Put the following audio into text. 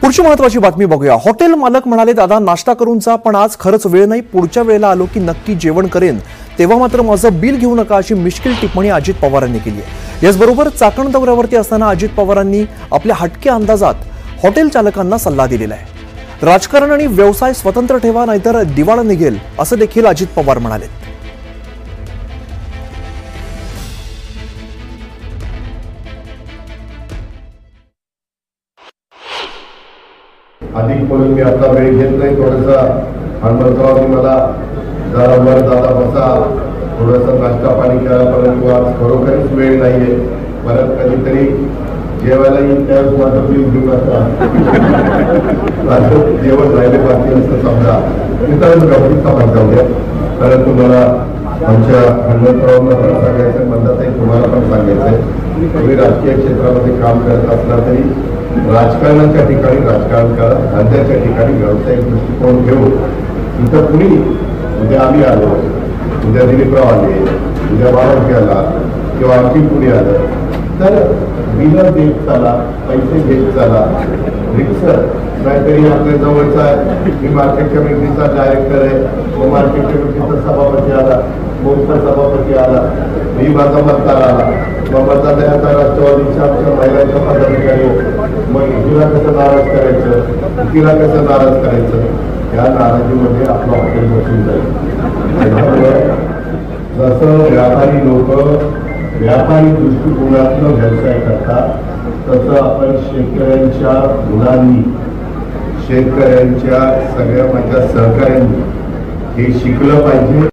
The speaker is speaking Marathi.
पुढची महत्त्वाची बातमी बघूया। हॉटेल मालक म्हणाले, दादा नाश्ता करून जा, पण आज खरंच वेळ नाही, पुढच्या वेळेला आलो की नक्की जेवण करेन, तेव्हा मात्र माझं बिल घेऊ नका, अशी मिश्किल टिप्पणी अजित पवारांनी केली आहे। याचबरोबर चाकण दौऱ्यावरती असताना अजित पवारांनी आपल्या हटक्या अंदाजात हॉटेल चालकांना सल्ला दिलेला आहे। राजकारण आणि व्यवसाय स्वतंत्र ठेवा, नाहीतर दिवाळ निघेल, असं देखील अजित पवार म्हणाले। अधिक बोलून मी आपला वेळ घेत नाही। थोडासा हनुमंतरावनी मला जरा वर दादा बसा, थोडासा नाश्ता पाणी करा, परंतु आज खरोखरच वेळ नाहीये। परत कधीतरी जेवायला येईल त्यावेळेस माझं बिल घेऊ नका, जेवण राहिले बाकी असं समजा, तिथं गमतीचा जाऊया। परंतु मला आमच्या हनुमंतरावांना पण सांगायचं, म्हणतात तुम्हाला पण सांगायचंय, तुम्ही राजकीय क्षेत्रामध्ये काम करत असला तरी राजकारणाच्या ठिकाणी राजकारण करा, धंद्याच्या ठिकाणी व्यावसायिक दृष्टिकोन घेऊन इथं कुणी उद्या आम्ही आलो, उद्या दिलीपराव आले, उद्या बाळाजी आला किंवा आणखी कुणी आलं तर बिल देत चला, पैसे घेत चला, रिक्सर नाहीतरी आपल्या जवळचा आहे, मी मार्केट कमिटीचा डायरेक्टर आहे, तो मार्केट कमिटीचा सभापती आला, मोठा सभापती आला, मी माझा मतदार आला, मग मतदार द्यायचा राष्ट्रवादीच्या आमच्या महिलांच्या पदाधिकारी, मग तिला कसं नाराज करायचं, तिला कसं नाराज करायचं, या नाराजीमध्ये आपलं हॉटेल बसून जाईल। जसं व्यापारी लोक व्यापारी दृष्टिकोनातून व्यवसाय करतात, तसं आपण शेतकऱ्यांच्या मुलांनी, शेतकऱ्यांच्या सगळ्या माझ्या सहकाऱ्यांनी हे शिकलं पाहिजे